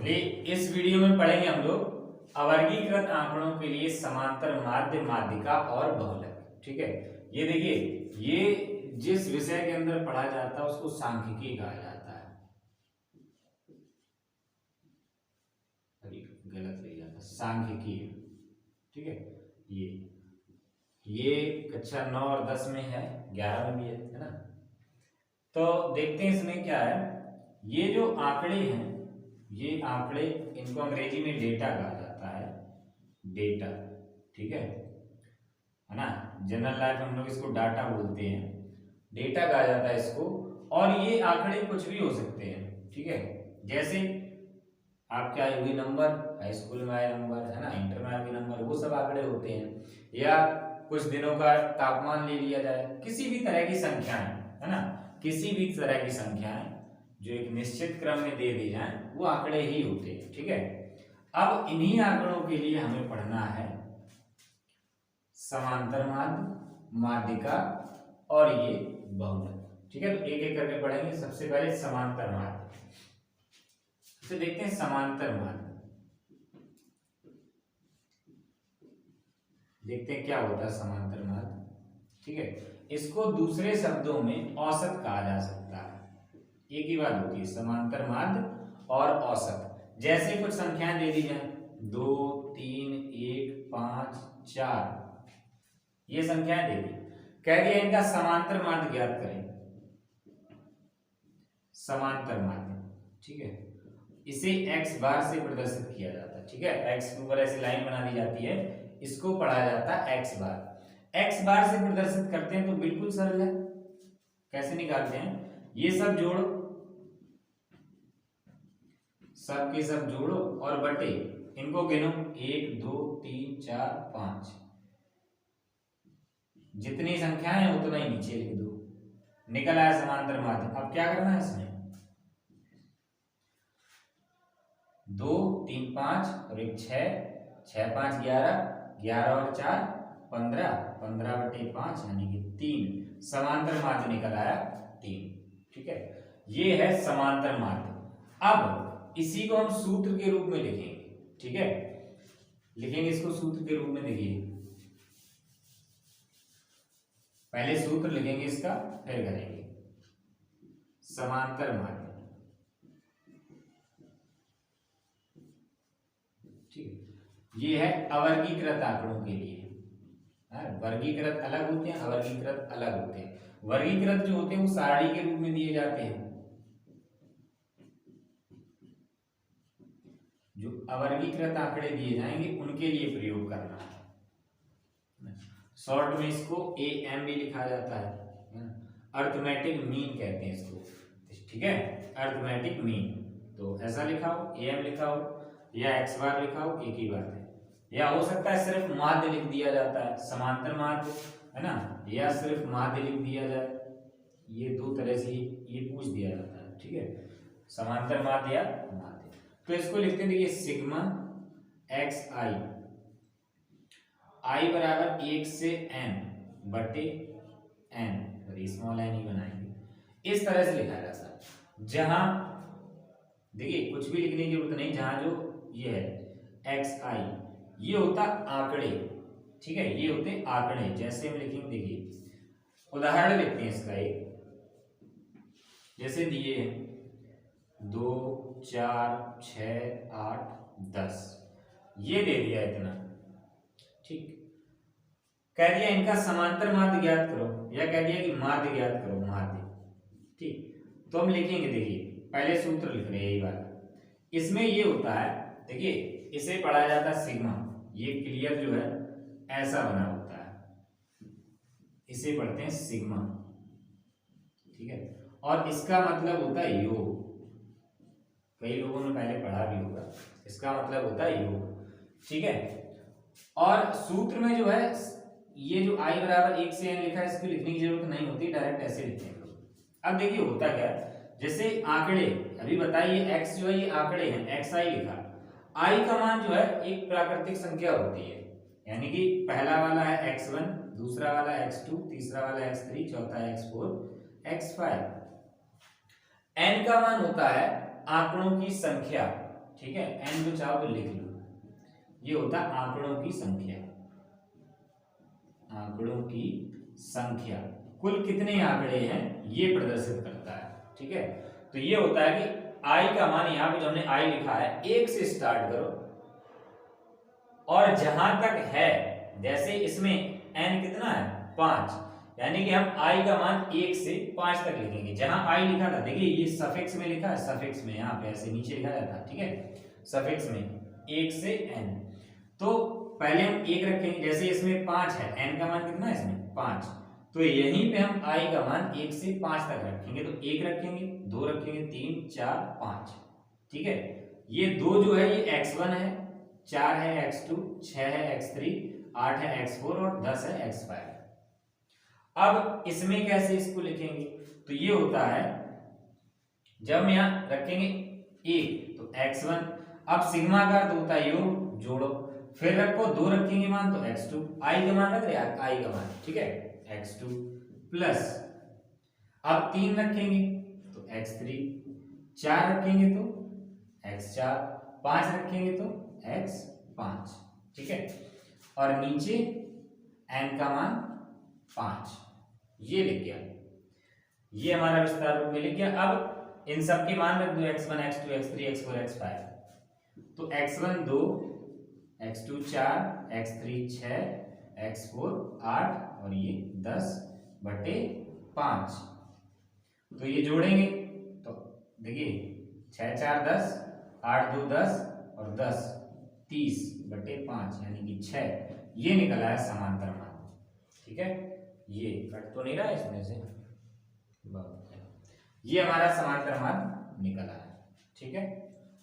चलिए इस वीडियो में पढ़ेंगे हम लोग अवर्गीकृत आंकड़ों के लिए समांतर माध्य, माध्यिका और बहुलक। ठीक है, ये देखिए, ये जिस विषय के अंदर पढ़ा जाता है उसको सांख्यिकी कहा जाता है। गलत लिख जाता, सांख्यिकी। ठीक है, ये कक्षा 9 और 10 में है, 11 में भी है ना। तो देखते हैं इसमें क्या है। ये जो आंकड़े हैं, ये आंकड़े, इनको अंग्रेजी में डेटा कहा जाता है, डेटा। ठीक है ना। जनरल लाइफ में हम लोग इसको डाटा बोलते हैं, डेटा कहा जाता है इसको। और ये आंकड़े कुछ भी हो सकते हैं। ठीक है, जैसे आपके आए हुए नंबर, हाई स्कूल में आए नंबर, है ना, इंटर में आए हुए नंबर, वो सब आंकड़े होते हैं। या कुछ दिनों का तापमान ले लिया जाए, किसी भी तरह की संख्याएं, है ना, किसी भी तरह की संख्याएं जो एक निश्चित क्रम में दे दी जाए वो आंकड़े ही होते हैं। ठीक है, अब इन्हीं आंकड़ों के लिए हमें पढ़ना है समांतर माध्य, माध्यिका और ये बहुलक। ठीक है, तो एक एक करके पढ़ेंगे। सबसे पहले समांतर माध्य, तो देखते हैं समांतर माध्य, देखते हैं क्या होता है समांतर माध्य। ठीक है, इसको दूसरे शब्दों में औसत कहा जा सकता है। एक ही बात होती है समांतर माध्य और औसत। जैसे कुछ संख्याएं दे दी जाए, 2, 3, 1, 5, 4, ये संख्याएं दे दी, कह दिया इनका समांतर माध्य ज्ञात करें। समांतर माध्य, ठीक है, इसे x बार से प्रदर्शित किया जाता है। ठीक है, x के ऊपर ऐसी लाइन बना दी जाती है, इसको पढ़ा जाता है x बार। x बार से प्रदर्शित करते हैं तो बिल्कुल सरल है। कैसे निकालते हैं, ये सब जोड़ो, सब के सब जोड़ो और बटे, इनको गिनो, 1, 2, 3, 4, 5, जितनी संख्याएं हैं उतना ही नीचे लिख दो। निकल आया समांतर माध्य। अब क्या करना है इसमें, 2, 3, 5 और 1 6, 6, 5, 11, 11 और 4 15, 15 बटे 5 यानी कि 3, समांतर माध्य निकल आया 3। ठीक है, ये है समांतर माध्य। अब इसी को हम सूत्र के रूप में लिखेंगे। ठीक है, लिखेंगे इसको सूत्र के रूप में। देखिए, पहले सूत्र लिखेंगे इसका, फिर करेंगे समांतर माध्य। ये है अवर्गीकृत आंकड़ों के लिए। वर्गीकृत अलग होते हैं, अवर्गीकृत अलग होते हैं। वर्गीकृत जो होते हैं वो सारणी के रूप में दिए जाते हैं। जो अवर्गीकृत आंकड़े दिए जाएंगे उनके लिए प्रयोग करना है। शॉर्ट में इसको AM भी लिखा जाता है, अर्थमेटिक मीन कहते हैं इसको। ठीक है, अर्थमेटिक मीन, तो ऐसा लिखा हो, AM लिखा हो या x बार लिखा हो, एक ही बात है। या हो सकता है सिर्फ माध्य लिख दिया जाता है, समांतर माध्य, है ना, या सिर्फ माध्य लिख दिया जाए। ये दो तरह से ये पूछ दिया जाता है। ठीक है, समांतर माध्य या माध्य। तो इसको लिखते हैं, देखिए, सिग्मा xi, i बराबर 1 से n बटे n, स्मॉल n ही बनाएंगे। इस तरह से लिखा जाता है। जहां देखिए कुछ भी लिखने की जरूरत नहीं, जहां जो ये है xi, ये होता आंकड़े। ठीक है, ये होते आंकड़े। जैसे हम लिखेंगे, देखिए उदाहरण लिखते हैं इसका एक, जैसे दिए 2, 4, 6, 8, 10, ये दे दिया इतना। ठीक, कह दिया इनका समांतर माध्य ज्ञात करो, या कह दिया कि माध्य ज्ञात करो, माध्य। ठीक, तो हम लिखेंगे, देखिए पहले सूत्र लिख रहे हैं यही वाला। इसमें ये होता है, देखिए इसे पढ़ा जाता है सिग्मा, ये क्लियर जो है ऐसा बना होता है, इसे पढ़ते हैं सिग्मा। ठीक है, और इसका मतलब होता है योग। कई लोगों ने पहले पढ़ा भी होगा, इसका मतलब होता है योग। ठीक है, और सूत्र में जो है ये जो i बराबर 1 से n लिखा है, इसकी लिखने की जरूरत नहीं होती, डायरेक्ट ऐसे लिखते हैं। अब देखिए होता क्या है, जैसे आंकड़े अभी बताइए, x जो है ये आंकड़े हैं, xi लिखा, i का मान जो है एक प्राकृतिक संख्या होती है, यानी कि पहला वाला है x1, दूसरा वाला है x2, तीसरा वाला है x3, चौथा है x4, x5। n का मान होता है आंकड़ों की संख्या, ठीक है, n जो चाहो तो लिख लो। ये होता है आंकड़ों की संख्या, आंकड़ों की संख्या, कुल कितने आंकड़े हैं ये प्रदर्शित करता है। ठीक है, तो ये होता है कि i का मान, यहां पे जो हमने i लिखा है 1 से स्टार्ट करो और जहां तक है, जैसे इसमें n कितना है 5, यानी कि हम i का मान 1 से 5 तक लिखेंगे। जहां i लिखा था, देखिए ये सफिक्स में लिखा है, सफिक्स में यहाँ पे ऐसे नीचे लिखा जाता है। ठीक है, सफिक्स में 1 से n, तो पहले हम 1 रखेंगे, जैसे इसमें 5 है, n का मान कितना है इसमें 5, तो यहीं पे हम i का मान 1 से 5 तक रखेंगे। तो 1 रखेंगे, 2 रखेंगे, 3 4 5। ठीक है, ये 2 जो है ये x1 है, 4 है x2, 6 है x3, 8 है x4 और 10 है x5। अब इसमें कैसे इसको लिखेंगे, तो ये होता है जब हम यहां रखेंगे 1 तो x1, अब सिग्मा का अर्थ होता है योग, जोड़ो, फिर रखो 2 रखेंगे मान तो x2, i का मान रख रहे हैं, i का मान, ठीक है x2 प्लस, अब 3 रखेंगे तो x3, 4 रखेंगे तो x4, 5 रखेंगे तो x5। ठीक है, और नीचे n का मान 5, ये लिख गया, ये हमारा विस्तार रूप में लिख गया। अब इन सब के मान रख दो, x1 x2 x3 x4 x5, तो x1 2, x2 4, x3 6, x4 8 और ये 10/5। तो ये जोड़ेंगे तो देखिए 6 4 10, 8 2 10 और 10 30/5 यानी कि 6, ये निकला है समांतर मान। ठीक है, ये कट तो नहीं रहा है इसमें से, ये हमारा समांतर मान निकला है। ठीक है,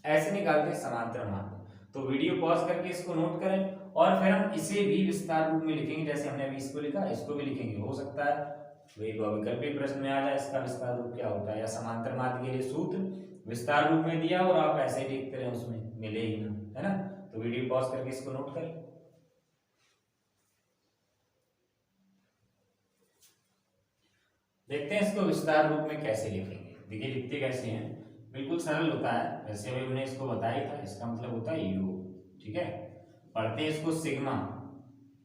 ऐसे निकालते हैं समांतर मान। तो वीडियो पॉज करके इसको नोट करें और फिर हम इसे भी विस्तार रूप में लिखेंगे, जैसे हमने अभी इसको लिखा इसको भी लिखेंगे। हो सकता है वही विकल्पीय प्रश्न में आ जाए इसका विस्तार रूप क्या होता है, या समांतर माध्य के लिए सूत्र विस्तार रूप में दिया और आप ऐसे ही लिखते रहे, उसमें मिले ही ना, है ना। तो वीडियो पॉज करके इसको नोट करें। देखते हैं इसको विस्तार रूप में कैसे लिखेंगे। देखिए लिखते कैसे हैं, बिल्कुल सरल होता है, वैसे अभी हमने इसको बताया था, इसका मतलब होता है योग। ठीक है, पढ़ते हैं इसको सिग्मा।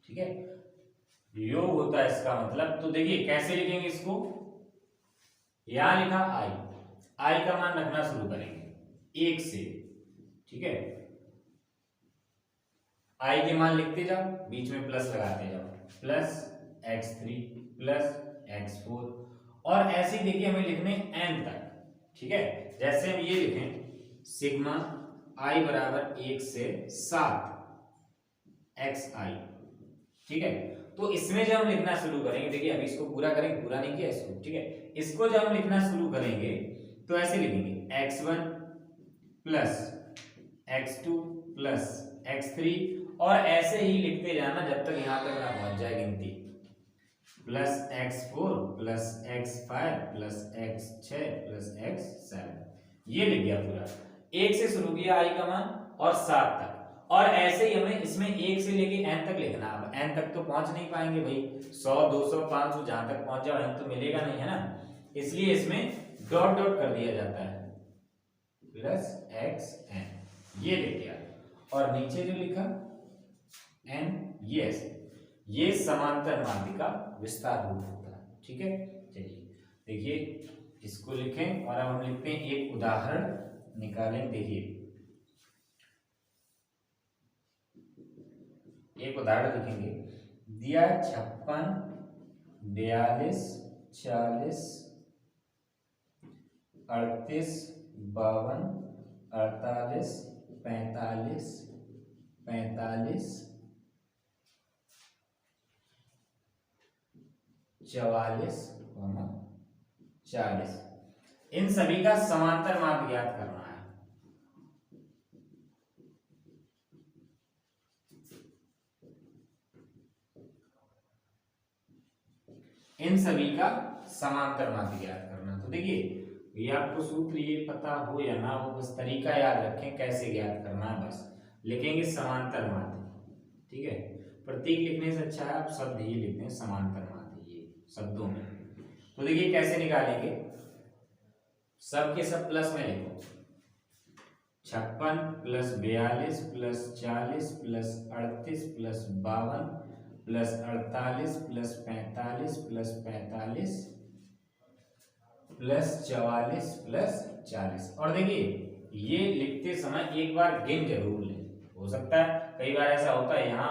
ठीक है, योग होता है इसका मतलब। तो देखिए कैसे लिखेंगे इसको, यहां लिखा आई का मान रखना शुरू करेंगे 1 से। ठीक है, आई के मान लिखते जाओ, बीच में प्लस लगाते जाओ, प्लस x3 प्लस x4, और ऐसे ही देखिए हमें लिखने n तक। ठीक है, जैसे हम ये लिखें सिग्मा i बराबर 1 से 7 xi। ठीक है, तो इसमें जब हम लिखना शुरू करेंगे, देखिए अभी इसको पूरा करेंगे, पूरा नहीं किया इसको। ठीक है, इसको जब हम लिखना शुरू करेंगे तो ऐसे लिखेंगे x1 plus x2 plus x3, और ऐसे ही लिखते जाना जब तक यहां तक ना पहुंच जाए गिनती, plus x4 plus x5 plus x6 plus x7। ये लिख गया पूरा, 1 से शुरू किया i का मान और 7 तक, और ऐसे ही हमें इसमें 1 से लेके n तक लिखना। अब n तक तो पहुंच नहीं पाएंगे भाई, 100 200 500 जहां तक पहुंच जाओ n तो मिलेगा नहीं, है ना, इसलिए इसमें डॉट डॉट कर दिया जाता है, प्लस xn, ये लिख दिया। और नीचे जो लिखा n, ये समांतर माध्य का विस्तार रूप होता है। ठीक है, चलिए देखिए इसको लिखें और अब हम लिखते हैं एक उदाहरण निकालें। देखिए एक उदाहरण लिखेंगे, दिया 56 42 40 38 52 48 45 45 44 40, इन सभी का समांतर माध्य ज्ञात करना है। इन सभी का समांतर माध्य ज्ञात करना। तो देखिए ये आपको सूत्र ये पता हो या ना हो, बस तरीका याद रखें कैसे ज्ञात करना है। बस लिखेंगे समांतर माध्य। ठीक है, प्रतीक लिखने से अच्छा है आप शब्द ही लिखते हैं समांतर माध्य, ये शब्दों में। तो देखिए कैसे निकालेंगे, सब के सब प्लस में लिखो। 56 plus 42 plus 40 plus 38 plus 52 plus 48 plus 45 plus 45 plus 44 plus 40। और देखिए ये लिखते समय एक बार गिन जरूर लें। हो सकता है कई बार ऐसा होता है यहाँ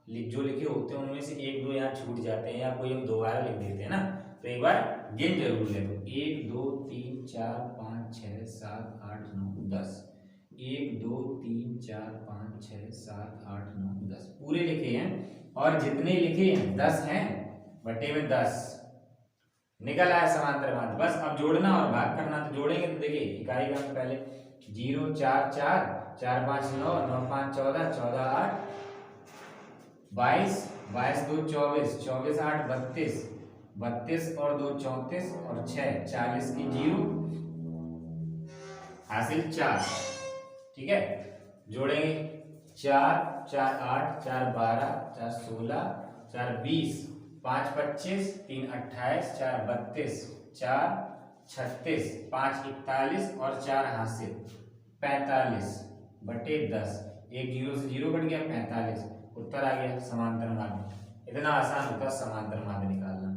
जो लिखे होते हैं उनमें से एक दो यहाँ छूट जाते हैं या कोई हम दोबारा लिख देते हैं ना, तो एक बार गिन जरूर लें। तो 1 2 3 4 5 6 7 8 9 10, 1 2 3 4 5 6 7 8 9 10 पूरे लिखे हैं। और जितने लिखे हैं 10 हैं बटे में 10 निकल आया समांतर माध्य। बस अब जोड़ना और भाग करना। तो जोड़ेंगे तो देखिए इकाई क्रम पहले 0 4 4 4 5 9 9 5 14 14 8 22 22 2 24 24 8 32 32 और 2 34 और 6 40 की 0 हासिल 4। ठीक है, जोड़ेंगे 4 4 8 4 12 4 16 4 20 5 25 3 28 4 32 4 36 5 41 और 4 हासिल 45 बटे 10। एक 0 से 0 कट गया 45, उत्तर आ गया समांतर माध्य। इतना आसान होता है समांतर माध्य निकालना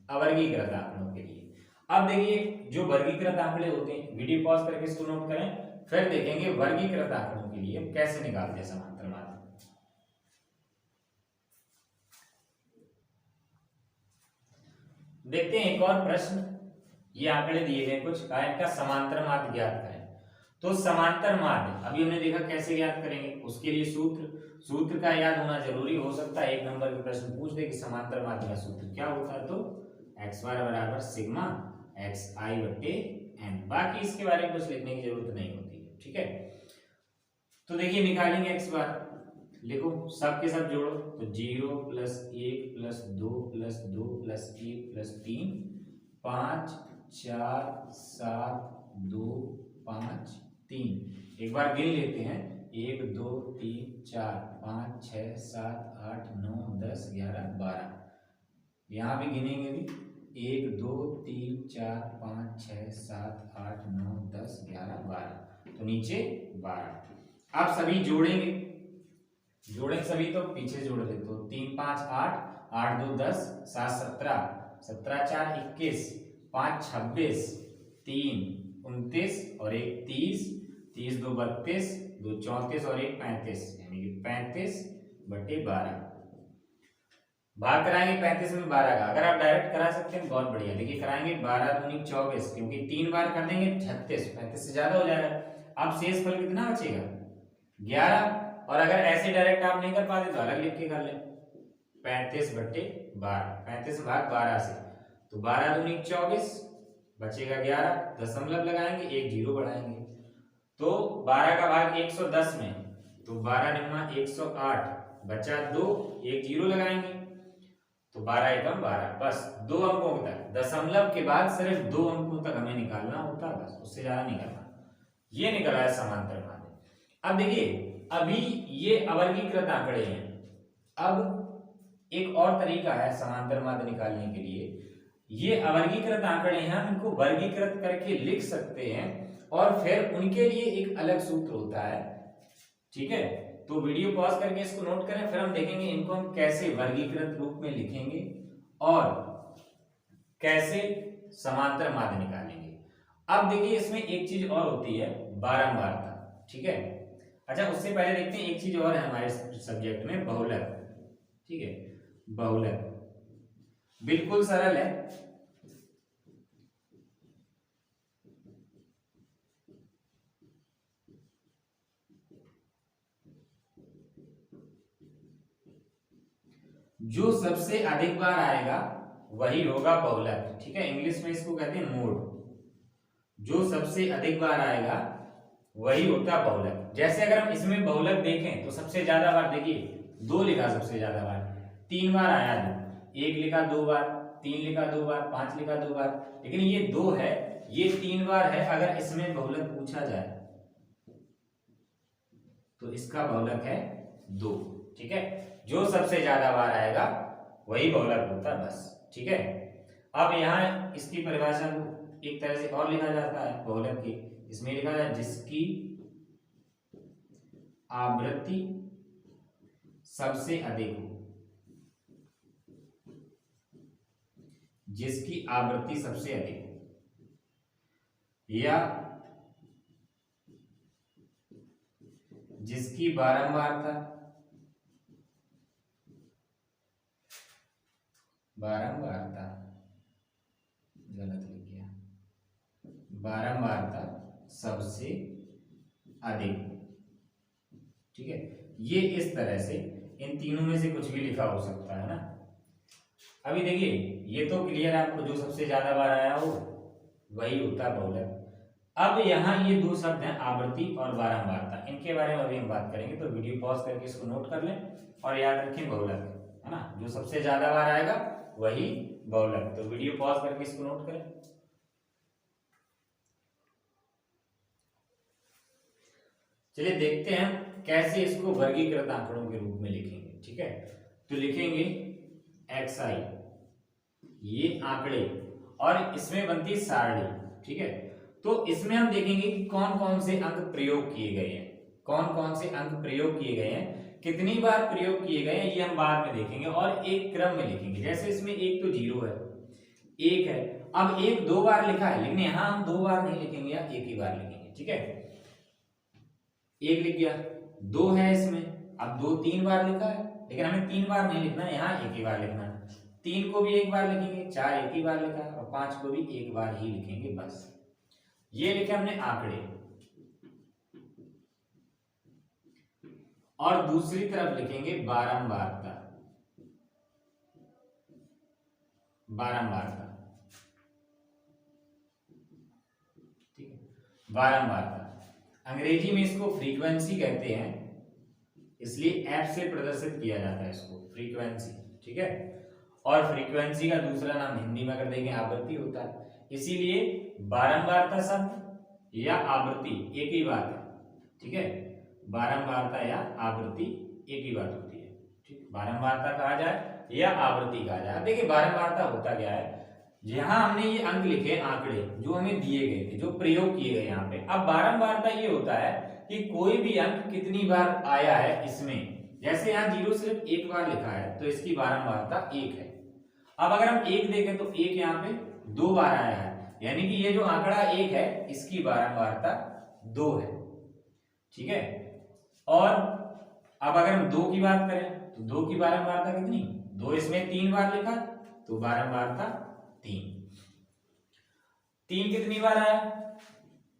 अवर्गीकृत आंकड़ों के लिए। अब देखिए जो वर्गीकृत आंकड़े होते हैं, वीडियो पॉज करके इसको नोट करें, फिर देखेंगे वर्गीकृत आंकड़ों के लिए कैसे निकालते हैं समांतर माध्य। देखते हैं एक और प्रश्न। ये आंकड़े दिए गए कुछ, इनका समांतर माध्य ज्ञात करें। तो समांतर माध्य अभी हमने देखा कैसे ज्ञात करेंगे, उसके लिए सूत्र का याद होना जरूरी। हो सकता है एक नंबर के प्रश्न पूछ दे कि समांतर माध्य का सूत्र क्या होता है, तो x बार बराबर सिग्मा xi बटे n। बाकी इसके बारे में कुछ लिखने की जरूरत नहीं होती है। ठीक है, तो देखिए निकालेंगे x बार, लिखो सब के सब जोड़ो। तो 0 plus 1 plus 2 plus 2 plus 1 plus 3 5 4 7 2 5 3। एक बार गिन लेते हैं 1 2 3 4 5 6 7 8 9 10 11 12। यहाँ भी गिनेंगे भी 1 2 3 4 5 6 7 8 9 10 11 12, तो नीचे 12। आप सभी जोड़ेंगे, जोड़ेंगे सभी तो पीछे जोड़ लेते हो। 3 5 8 8 2 10 7 17 17 4 21 5 26 3 29 और 1 30 30 2 32 2 34 और 1 35, यानी कि 35 बटे 12। भाग कराएंगे 35 में 12 का। अगर आप डायरेक्ट करा सकते हैं बहुत बढ़िया। देखिए कराएंगे 12 दूनी 24, क्योंकि 3 बार कर देंगे 36, 35 से ज्यादा हो जाएगा। अब शेष फल कितना बचेगा 11। और अगर ऐसे डायरेक्ट आप नहीं कर पाते तो अलग लिख के कर ले 35 बटे 12, 35 भाग 12 से, तो 12 दूनी 24 बचेगा 11, दशमलव लगाएंगे, एक जीरो बढ़ाएंगे, तो 12 का भाग 110 में, तो 12 निम्मा 108 बचा 2, एक जीरो लगाएंगे, तो 12 एकम 12। बस 2 अंकों तक, दशमलव के बाद सिर्फ 2 अंकों तक हमें निकालना होता है, बस उससे ज्यादा नहीं करना। ये निकला है समांतर माध्य। अब देखिए अभी ये अवर्गीकृत आंकड़े हैं। अब एक और तरीका है समांतर माध्य निकालने के लिए। ये अवर्गीकृत आंकड़े हैं, हम इनको वर्गीकृत करके लिख सकते हैं और फिर उनके लिए एक अलग सूत्र होता है। ठीक है, तो वीडियो पॉज करके इसको नोट करें, फिर हम देखेंगे इनको हम कैसे वर्गीकृत रूप में लिखेंगे और कैसे समांतर माध्य निकालेंगे। अब देखिए इसमें एक चीज और होती है, बारंबारता। ठीक है, अच्छा उससे पहले देखते हैं एक चीज और है हमारे सब्जेक्ट में, बहुलक। ठीक है, बहुलक बिल्कुल सरल है। जो सबसे अधिक बार आएगा वही होगा बहुलक। ठीक है, इंग्लिश में इसको कहते हैं मोड। जो सबसे अधिक बार आएगा वही होता है बहुलक। जैसे अगर हम इसमें बहुलक देखें तो सबसे ज्यादा बार देखिए 2 लिखा, सबसे ज्यादा बार 3 बार आया, 2 1 लिखा 2 बार, 3 लिखा 2 बार, 5 लिखा 2 बार, लेकिन ये 2 है, ये 3 बार है। अगर इसमें बहुलक पूछा जाए तो इसका बहुलक है 2। ठीक है, जो सबसे ज्यादा बार आएगा वही बहुलक होता है, बस। ठीक है, अब यहाँ इसकी परिभाषा को एक तरह से और लिखा जाता है बहुलक की। इसमें लिखा है जिसकी आवृत्ति सबसे अधिक हो, जिसकी आवृत्ति सबसे अधिक हो, या जिसकी बारंबारता गलत लिख गया, बारंबारता सबसे अधिक। ठीक है, ये इस तरह से इन तीनों में से कुछ भी लिखा हो सकता है ना। अभी देखिए ये तो क्लियर है आपको, जो सबसे ज्यादा बार आया हो वही होता है बहुलक। अब यहाँ ये दो शब्द हैं आवृत्ति और बारंबारता, इनके बारे में अभी हम बात करेंगे, तो वीडियो पॉज करके इसको नोट कर लें और याद रखें बहुलक है ना, जो सबसे ज्यादा बार आएगा वही बहुलक। तो वीडियो पॉज करके इसको नोट करें। चलिए देखते हैं कैसे इसको वर्गीकृत आंकड़ों के रूप में लिखेंगे। ठीक है, तो लिखेंगे xi, ये आंकड़े, और इसमें बनती है सारणी। ठीक है, तो इसमें हम देखेंगे कि कौन कौन से अंक प्रयोग किए गए हैं, कौन कौन से अंक प्रयोग किए गए हैं, कितनी बार प्रयोग किए गए हैं, ये हम बाद में देखेंगे और एक क्रम में लिखेंगे। जैसे इसमें एक तो 0 है, एक है, अब एक 2 बार लिखा है, लेकिन यहां हम 2 बार नहीं लिखेंगे, या एक ही बार लिखेंगे। ठीक है, एक लिख गया, 2 है इसमें, अब 2 3 बार लिखा है, लेकिन हमें 3 बार नहीं लिखना, यहाँ एक ही बार लिखना है। 3 को भी एक बार लिखेंगे, 4 एक ही बार लिखा है, और 5 को भी एक बार ही लिखेंगे बस। ये लिखे हमने आंकड़े, और दूसरी तरफ लिखेंगे बारंबारता। बारंबारता, ठीक है, बारंबारता अंग्रेजी में इसको फ्रीक्वेंसी कहते हैं, इसलिए एफ से प्रदर्शित किया जाता है इसको, फ्रीक्वेंसी। ठीक है, और फ्रीक्वेंसी का दूसरा नाम हिंदी में अगर देखें आवृत्ति होता है, इसीलिए बारंबारता शब्द या आवृत्ति एक ही बात है। ठीक है, बारंबारता या आवृत्ति एक ही बात होती है। ठीक, बारंबारता कहा जाए या आवृत्ति कहा जाए। देखिए बारंबारता होता क्या है, यहां हमने ये अंक लिखे आंकड़े जो हमें दिए गए थे, जो प्रयोग किए गए यहाँ पे। अब बारंबारता ये होता है कि कोई भी अंक कितनी बार आया है इसमें, जैसे यहाँ 0 सिर्फ एक बार लिखा है तो इसकी बारंबारता 1 है। अब अगर हम 1 देखें तो 1 यहाँ पे 2 बार आया है, यानी कि ये जो आंकड़ा 1 है इसकी बारंबारता 2 है। ठीक है, और अब अगर हम 2 की बात करें तो 2 की बारंबारता कितनी, 2 इसमें 3 बार लिखा तो बारंबारता 3। 3 कितनी बार आया,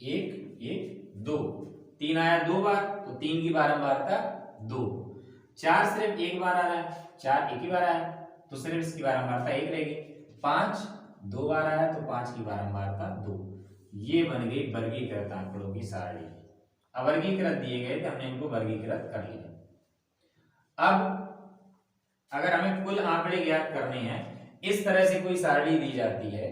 1 1 2, 3 आया 2 बार तो 3 की बारंबारता 2। 4 सिर्फ एक बार आ रहा है, 4 एक ही बार आया तो सिर्फ इसकी बारंबारता 1 रहेगी। 5 2 बार आया तो 5 की बारंबारता 2। ये बन गई वर्गीकृत आंकड़ों की सारणी। अवर्गीकृत दिए गए थे, हमने इनको वर्गीकृत कर लिया। अब अगर हमें कुल आंकड़े ज्ञात करने हैं, इस तरह से कोई सारणी दी जाती है,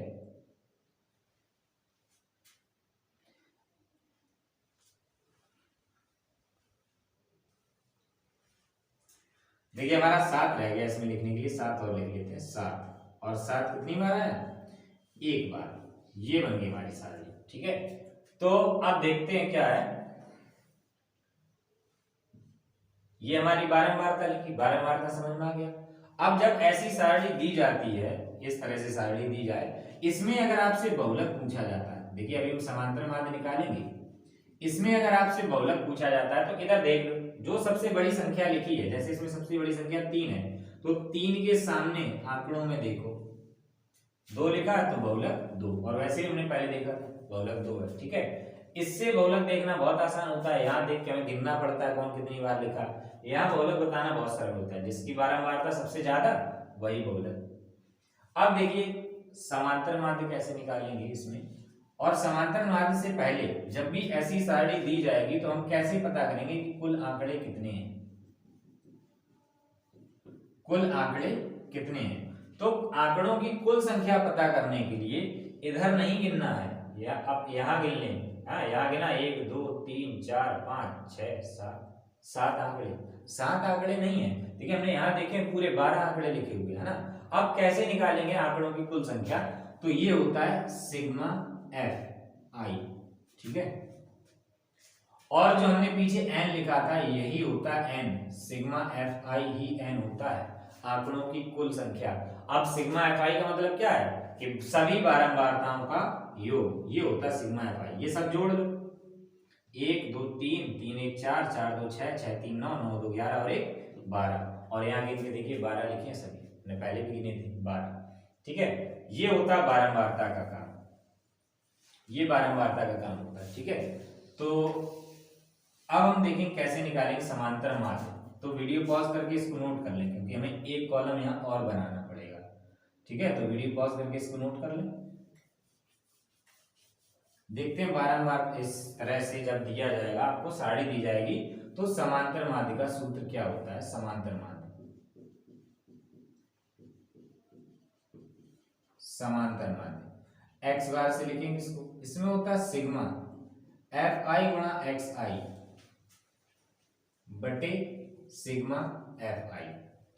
देखिए हमारा 7 रह गया इसमें लिखने के लिए, 7 और लिख लेते हैं। 7 और 7 कितनी बार आया, 1 बार। ये बन गई हमारी सारणी। ठीक है, तो अब देखते हैं क्या है, ये हमारी बारंबारता लिखी, बारंबारता समझ में आ गया। अब जब ऐसी सारणी दी जाती है, इस तरह से सारणी दी जाए, इसमें अगर आपसे बहुलक पूछा जाता है, देखिए अभी हम समांतर माध्य निकालेंगे, इसमें अगर आपसे बहुलक पूछा जाता है तो इधर देख लो, जो सबसे बड़ी संख्या लिखी है, जैसे इसमें सबसे बड़ी संख्या 3 है, तो 3 के सामने आंकड़ों में देखो 2 लिखा है तो बहुलक 2, और वैसे ही हमने पहले देखा बहुलक 2 है। ठीक है, इससे बहुलक देखना बहुत आसान होता है, यहाँ देख के हमें गिनना पड़ता है कौन कितनी बार लिखा, यहाँ बहुलक बताना बहुत सरल होता है, जिसकी बारंबारता सबसे ज्यादा वही बहुलक। अब देखिए समांतर माध्य कैसे निकालेंगे इसमें, और समांतर माध्य से पहले जब भी ऐसी सारणी दी जाएगी तो हम कैसे पता करेंगे कि कुल आंकड़े कितने हैं, कुल आंकड़े कितने हैं। तो आंकड़ों की कुल संख्या पता करने के लिए इधर नहीं गिनना है, या आप यहां गिन लें, यहाँ गिना 1 2 3 4 5 6 7, 7 आंकड़े, 7 आंकड़े नहीं है। देखिए हमने यहाँ देखे पूरे 12 आंकड़े लिखे हुए है ना। अब कैसे निकालेंगे आंकड़ों की कुल संख्या, तो ये होता है सिग्मा एफ आई। ठीक है, और जो हमने पीछे n लिखा था यही होता है n, sigma F I he n होता है आंकड़ों की कुल संख्या। अब सिग्मा एफ आई का मतलब क्या है कि सभी बारंबारताओं का योग, ये होता है सिग्मा एफ आई। ये सब जोड़ लो, 1 2 3 3 1 4 4 2 6 6 3 9 9 2 11 और 1 12। और यहाँ गिन के देखिए 12 लिखे हैं सभी, मैंने पहले भी गिने थे 12। ठीक है, ये होता है बारंबारता का काम, ये बारंबारता का काम होता है। ठीक है, तो अब हम देखें कैसे निकालेंगे समांतर माध्य। तो वीडियो पॉज करके इसको नोट कर लें क्योंकि हमें एक कॉलम यहाँ और बनाना पड़ेगा। ठीक है, तो वीडियो पॉज करके इसको नोट कर लें। देखते हैं बारंबार इस तरह से जब दिया जाएगा, आपको सारणी दी जाएगी तो समांतर माध्य का सूत्र क्या होता है। समांतर माध्य, समांतर माध्य एक्स बार से लिखेंगे इसको, इसमें होता है सिग्मा एफ आई गुणा एक्स आई बटे सिग्मा एफ आई।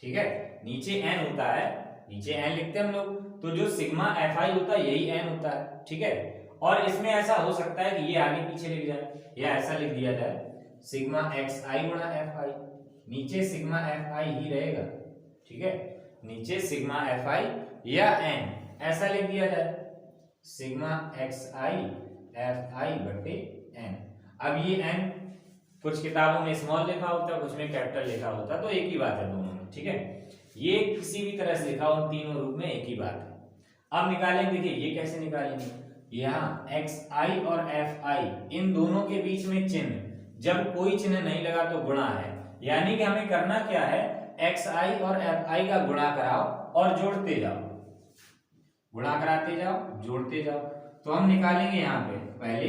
ठीक है, नीचे एन होता है, नीचे एन लिखते हैं हम लोग, तो जो सिग्मा एफ आई होता है यही एन होता है। ठीक है, और इसमें ऐसा हो सकता है कि ये आगे पीछे लिख जाए या ऐसा लिख दिया जाए सिग्मा एक्स आई गुणा एफ आई, नीचे सिग्मा एफ आई ही रहेगा। ठीक है, नीचे सिग्मा एफ आई या एन ऐसा लिख दिया जाए sigma x I F I बटे एन। अब ये एन कुछ किताबों में स्मॉल लिखा होता है, कुछ में कैपिटल लिखा होता है, तो एक ही बात है दोनों में। ठीक है, ये किसी भी तरह से लिखा हो तीनों रूप में एक ही बात है। अब निकालेंगे, देखिए ये कैसे निकालेंगे, यहाँ एक्स आई और एफ आई इन दोनों के बीच में चिन्ह, जब कोई चिन्ह नहीं लगा तो गुणा है, यानी कि हमें करना क्या है, एक्स आई और एफ आई का गुणा कराओ और जोड़ते जाओ, गुणा कराते जाओ जोड़ते जाओ। तो हम निकालेंगे यहाँ पे पहले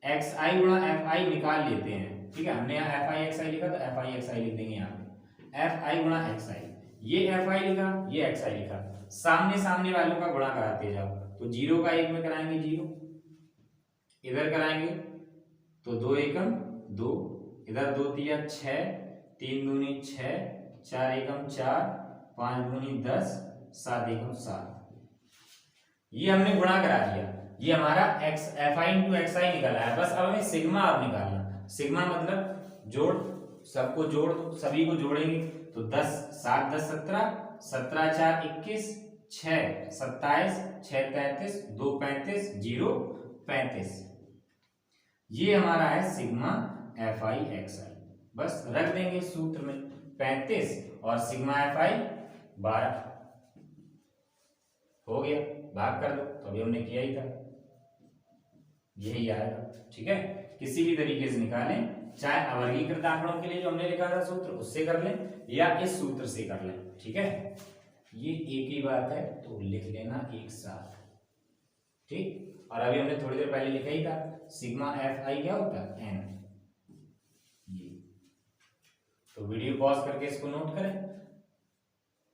एक्स आई गुणा एफ आई निकाल लेते हैं। ठीक है, हमने यहाँ एफ आई एक्स आई लिखा तो एफ आई एक्स आई लिख देंगे यहाँ पे, एफ आई गुणा एक्स आई, ये एफ आई लिखा ये एक्स आई लिखा, सामने सामने वालों का गुणा कराते जाओ। तो 0 का 1 में कराएंगे 0, इधर कराएंगे तो 2 एकम 2, इधर 2 तिया 6, 3 दूनी 6, 4 एकम 4, 5 दूनी 10, 7 एकम 7। ये हमने गुणा करा दिया, ये हमारा X F I into X I निकला है। बस अब हमें सिग्मा अब निकालना, सिग्मा मतलब जोड़, सबको जोड़ दो, सभी को जोड़ेंगे तो 10 7 10 17, 17 4 21, 6 27, 6 33, 2 35, 0 35। ये हमारा है सिग्मा एफ आई एक्स आई, बस रख देंगे सूत्र में 35 और सिग्मा एफ आई 12 हो गया, भाग कर दो। तो अभी हमने किया ही था, यही आएगा। ठीक है, किसी भी तरीके से निकालें, चाहे अवर्गीकृत आंकड़ों के लिए जो हमने लिखा था सूत्र उससे कर लें या इस सूत्र से कर लें। ठीक है, ये एक ही बात है तो लिख लेना एक साथ। ठीक, और अभी हमने थोड़ी देर पहले लिखा ही था सिग्मा एफ आई क्या होता है एन। ये तो वीडियो पॉज करके इसको नोट करें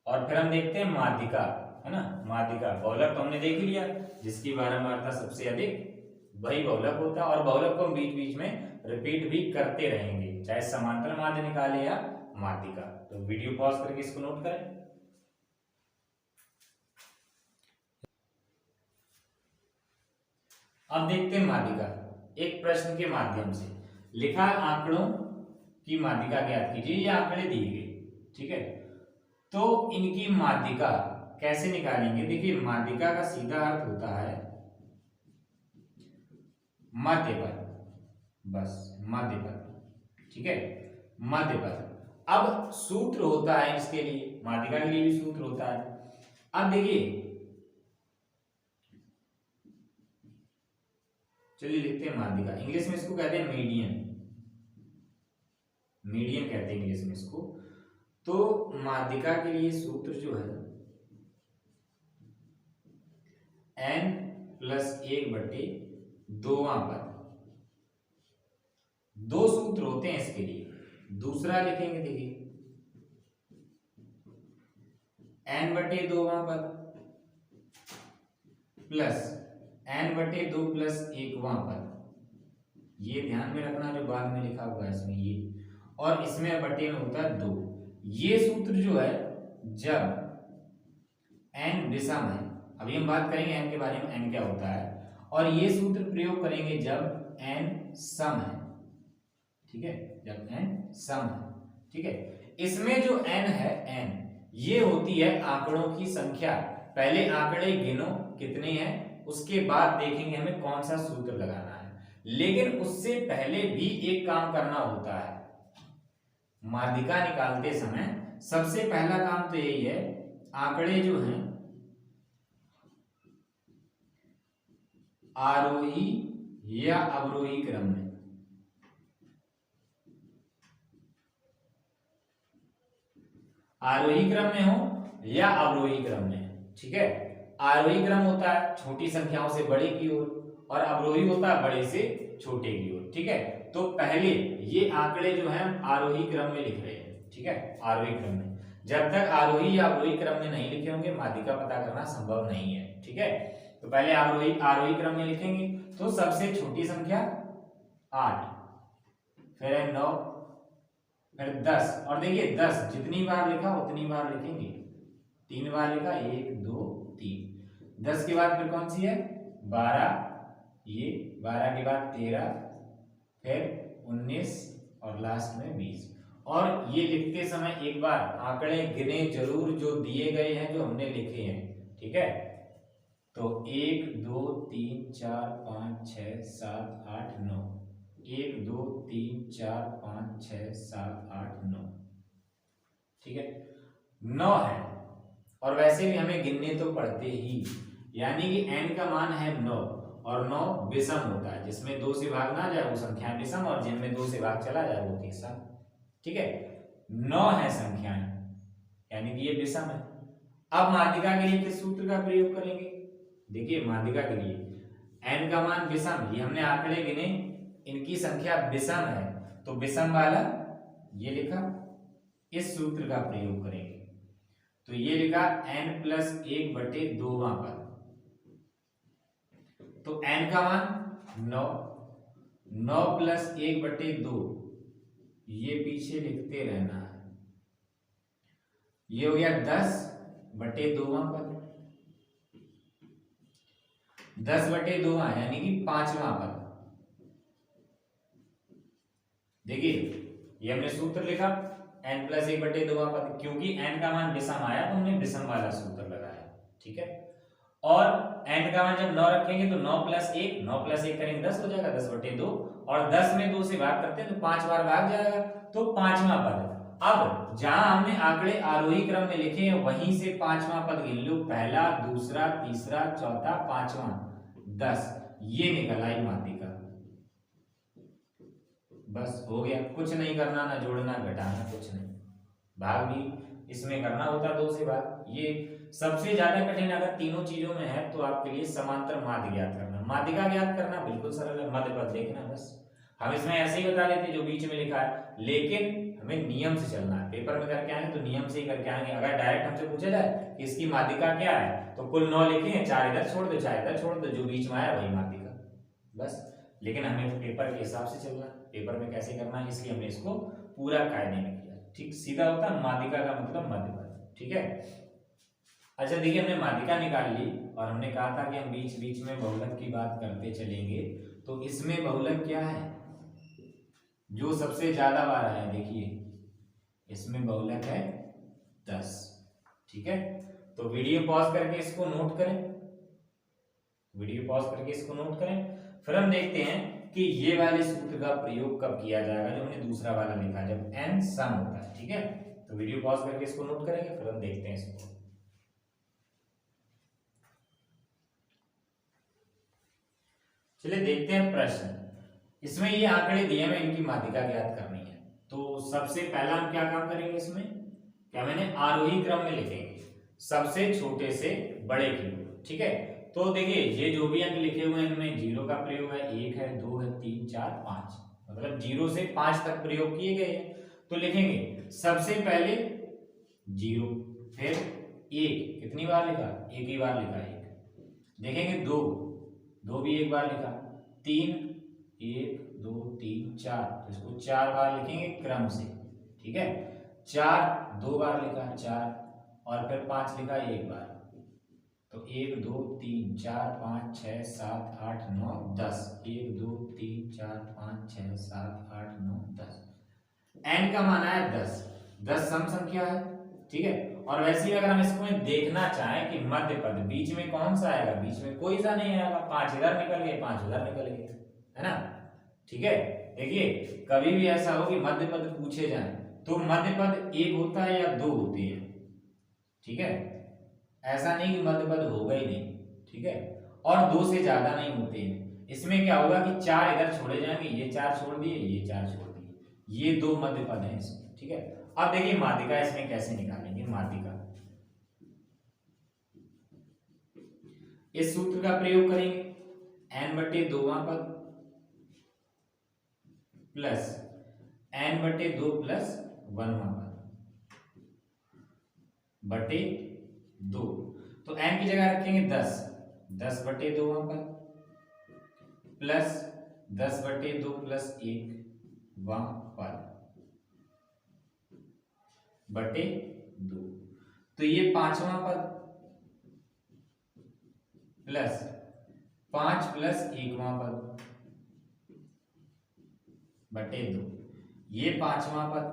और फिर हम देखते हैं माध्यिका, है ना। माध्यिका बहुलक तो हमने देख ही लिया, जिसकी बारंबारता सबसे अधिक वही बहुलक होता है, और बहुलक को हम बीच बीच में रिपीट भी करते रहेंगे, चाहे समांतर माध्य निकाले या माध्यिका। तो वीडियो पॉज करके इसको नोट करें। अब देखते हैं माध्यिका, एक प्रश्न के माध्यम से लिखा आंकड़ों की माध्यिका ज्ञात कीजिए, ये आंकड़े दिए गए। ठीक है, तो इनकी माध्यिका कैसे निकालेंगे। देखिए माध्यिका का सीधा अर्थ होता है मध्य पद, बस मध्य पद। ठीक है, मध्य पद। अब सूत्र होता है इसके लिए, माध्यिका के लिए भी सूत्र होता है। अब देखिए, चलिए लिखते हैं माध्यिका, इंग्लिश में इसको कहते हैं मीडियन, मीडियन कहते हैं इंग्लिश में इसको। तो माध्यिका के लिए सूत्र जो है n प्लस 1 बटे 2वां पद, दो सूत्र होते हैं इसके लिए। दूसरा लिखेंगे, देखिए n बटे 2वां पद प्लस n बटे 2 प्लस 1वां पद, ये ध्यान में रखना जो बाद में लिखा हुआ है इसमें ये, और इसमें बटे में होता है 2। ये सूत्र जो है जब n विषम है, अभी हम बात करेंगे n के बारे में, n क्या होता है, और ये सूत्र प्रयोग करेंगे जब n सम है। ठीक है, जब n सम है, ठीक है। इसमें जो n है, n ये होती है आंकड़ों की संख्या। पहले आंकड़े गिनो कितने हैं, उसके बाद देखेंगे हमें कौन सा सूत्र लगाना है। लेकिन उससे पहले भी एक काम करना होता है माध्यिका निकालते समय। सबसे पहला काम तो यही है, आंकड़े जो हैं आरोही या अवरोही क्रम में, आरोही क्रम में हो या अवरोही क्रम में, ठीक है। आरोही क्रम होता है छोटी संख्याओं से बड़े की ओर, और अवरोही होता है बड़े से छोटे की ओर, ठीक है। तो पहले ये आंकड़े जो हैं आरोही क्रम में लिख रहे हैं, ठीक है, आरोही क्रम में। जब तक आरोही या अवरोही क्रम में नहीं लिखे होंगे माध्यिका पता करना संभव नहीं है, ठीक है। तो पहले आरोही आरोही क्रम में लिखेंगे, तो सबसे छोटी संख्या 8, फिर है 9, फिर 10, और देखिए 10 जितनी बार लिखा उतनी बार लिखेंगे। 3 बार लिखा, 1 2 3। 10 के बाद फिर कौन सी है, 12, ये 12 के बाद 13, फिर 19 और लास्ट में 20। और ये लिखते समय एक बार आंकड़े गिने जरूर जो दिए गए हैं, जो हमने लिखे हैं, ठीक है। तो 1 2 3 4 5 6 7 8 9, 1 2 3 4 5 6 7 8 9, ठीक है, 9 है। और वैसे भी हमें गिनने तो पड़ते ही, यानी कि n का मान है 9, और 9 विषम होता है, जिसमें 2 से भाग ना जाए वो संख्या विषम, और जिनमें 2 से भाग चला जाए वो तीसरा, ठीक है। 9 है संख्याएं, यानी कि ये विषम है। अब माध्यिका के लिए किस सूत्र का प्रयोग करेंगे, देखिए माध्यिका के लिए n का मान विषम, ये हमने आंकड़े गिने, इनकी संख्या विषम है, तो विषम वाला ये लिखा, इस सूत्र का प्रयोग करेंगे। तो ये लिखा n+1/2 पद, तो n का मान 9, 9 + 1/2, ये पीछे लिखते रहना है। ये हो गया 10/2 पद, 10/2 यानी कि 5वां पद। देखिए ये हमने सूत्र लिखा n+1/2 पद, क्योंकि n का मान विषम आया तो हमने विषम वाला सूत्र लगाया, ठीक है। और n का मान जब 9 रखेंगे तो 9 + 1, 9 + 1 करेंगे 10 हो जाएगा, 10/2, और 10 में 2 से भाग करते हैं तो 5 बार भाग जाएगा, तो 5वां पद। अब जहां हमने आंकड़े आरोही क्रम में लिखे हैं वहीं से 5वां पद गिन लो, पहला, दूसरा, तीसरा, चौथा, 5वां, 10, ये निकल आई माध्यिका। बस हो गया, कुछ नहीं करना, ना जोड़ना घटाना, कुछ नहीं। भाग भी इसमें करना होता 2 से भाग। ये सबसे ज्यादा कठिन अगर तीनों चीजों में है तो आपके लिए समांतर माध्य ज्ञात करना। माध्यिका ज्ञात करना बिल्कुल सरल है, मध्य पद देखना बस। हम इसमें ऐसे ही बता देते जो बीच में लिखा है, लेकिन हमें नियम से चलना है। पेपर में करके आएंगे तो नियम से ही करके आएंगे। अगर डायरेक्ट हमसे पूछा जाए कि इसकी माध्यिका क्या है, तो कुल 9 लिखे हैं, 4 इधर छोड़ दो, 4 इधर छोड़ दो, जो बीच में आया वही माध्यिका, बस। लेकिन हमें पेपर के हिसाब से चलना है, पेपर में कैसे करना है, इसलिए हमने इसको पूरा कायदे में किया, ठीक। सीधा होता है माध्यिका का मतलब मध्य पद, ठीक है। अच्छा देखिए हमने माध्यिका निकाल ली, और हमने कहा था कि हम बीच बीच में बहुलक की बात करते चलेंगे। तो इसमें बहुलक क्या है, जो सबसे ज्यादा बार आया, देखिए इसमें बहुलक है 10, ठीक है। तो वीडियो पॉज करके इसको नोट करें, वीडियो पॉज करके इसको नोट करें, फिर हम देखते हैं कि ये वाले सूत्र का प्रयोग कब किया जाएगा, जो हमने दूसरा वाला लिखा, जब n सम होता है, ठीक है। तो वीडियो पॉज करके इसको नोट करेंगे, फिर हम देखते हैं इसको। चलिए देखते हैं प्रश्न। इसमें ये आंकड़े दिए हैं, इनकी माध्यिका ज्ञात करनी है। तो सबसे पहला हम क्या काम करेंगे, इसमें क्या मैंने आरोही क्रम में लिखेंगे, सबसे छोटे से बड़े की ओर, ठीक है। तो देखिए ये जो भी अंक लिखे हुए हैं इनमें 0 का प्रयोग है, 1 है, 2 है, 3 4 5, मतलब 0 से 5 तक प्रयोग किए गए हैं। तो लिखेंगे सबसे पहले 0, फिर 1, कितनी बार लिखा, एक ही बार लिखा, 1। देखेंगे 2, 2 भी एक बार लिखा, 3, 1 2 3 4, तो इसको 4 बार लिखेंगे क्रम से, ठीक है। 4 2 बार लिखा, 4, और फिर 5 लिखा एक बार, तो 1 2 3 4 5 6 7 8 9 10, 1 2 3 4 5 6 7 8 9 10। n का मान है 10, 10 सम संख्या है, ठीक है। और वैसे ही अगर हम इसको देखना चाहें कि मध्य पद बीच में कौन सा आएगा, बीच में कोई सा नहीं आएगा, 5 इधर निकल गए 5 उधर निकल गए, है ना, ठीक है। देखिए कभी भी ऐसा हो कि मध्य पद पूछे जाए तो मध्य पद एक होता है या दो होते हैं, ठीक है, ऐसा नहीं कि मध्य पद होगा ही नहीं, ठीक है, और दो से ज्यादा नहीं होते हैं। इसमें क्या होगा कि 4 इधर छोड़े जाएंगे, ये 4 छोड़ दिए, ये 4 छोड़ दिए, ये 2 मध्य पद हैं इसमें, ठीक है। अब देखिए माध्यिका इसमें कैसे निकालेंगे, माध्यिका इस सूत्र का प्रयोग करेंगे, n/2वां पद प्लस n/2 प्लस 1वां पद बटे 2। तो n की जगह रखेंगे 10, 10/2वां पद प्लस 10/2 प्लस 1वां पद बटे 2। तो ये 5वां पद प्लस 5 प्लस 1वां पद बटे 2, ये 5वां पद,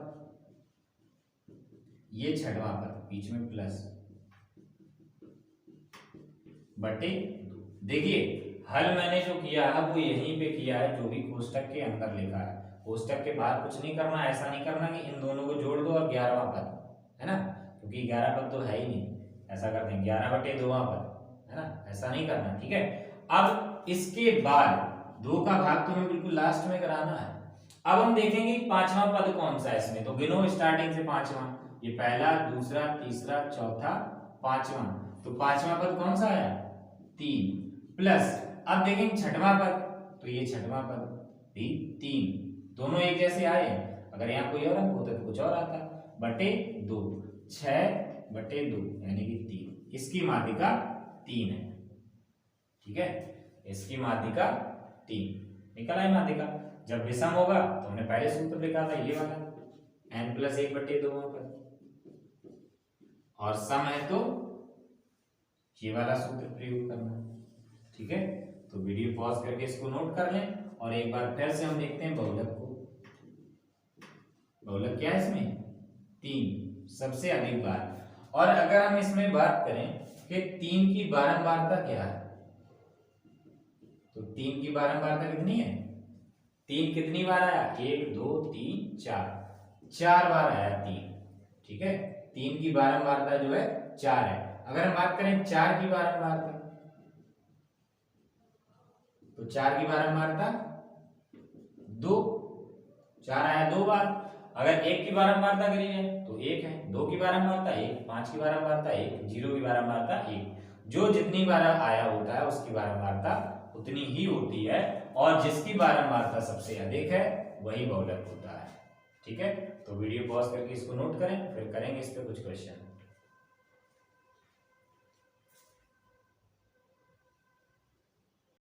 ये 6वां पद, बीच में प्लस बटे 2। देखिए हल मैंने जो किया है वो यहीं पे किया है, जो भी कोष्टक के अंदर लिखा है, कोष्टक के बाहर कुछ नहीं करना, ऐसा नहीं करना कि इन दोनों को जोड़ दो और 11वां पद, है ना, क्योंकि 11 पद तो है ही नहीं, ऐसा करते हैं 11/2वां पद, है ना, ऐसा नहीं करना, ठीक है। अब इसके बाद 2 का भाग तुम्हें बिल्कुल लास्ट में कराना है। अब हम देखेंगे 5वां पद कौन सा है इसमें, तो गिनो स्टार्टिंग से 5वां, ये पहला, दूसरा, तीसरा, चौथा, 5वां, तो 5वां पद कौन सा आया, 3 प्लस, अब देखेंगे 6वां पद, तो ये 6वां पद भी 3, दोनों एक जैसे आए, अगर यहाँ कोई और अंक होता तो कुछ और आता, बटे 2, 6/2 यानी कि 3, इसकी माध्यिका 3 है, ठीक है, इसकी माध्यिका 3 निकल आई माध्यिका। जब विषम होगा तो हमने पहले सूत्र लिखा था ये वाला, n+1/2 पद, और सम है तो ये वाला सूत्र प्रयोग करना, ठीक है। तो वीडियो पॉज करके इसको नोट कर लें और एक बार फिर से हम देखते हैं बहुलक को। बहुलक क्या है इसमें, 3 सबसे अधिक बार, और अगर हम इसमें बात करें कि 3 की बारंबारता क्या है, तो 3 की बारंबारता कितनी है, 3 कितनी बार आया, 1 2 3 4 बार आया 3, ठीक है, 3 की बारंबारता जो है 4 है। अगर हम बात करें 4 की बारंबारता, तो 4 की बारंबारता 2, 4 आया 2 बार। अगर 1 की बारंबारता करी जाए तो 1 है, 2 की बारंबारता 1, 5 की बारंबारता 1, 0 की बारंबारता 1, जो जितनी बार आया होता है उसकी बारंबारता उतनी ही होती है, और जिसकी बारंबारता सबसे अधिक है वही बहुलक होता है, ठीक है। तो वीडियो पॉज करके इसको नोट करें, फिर करेंगे इस पे कुछ क्वेश्चन।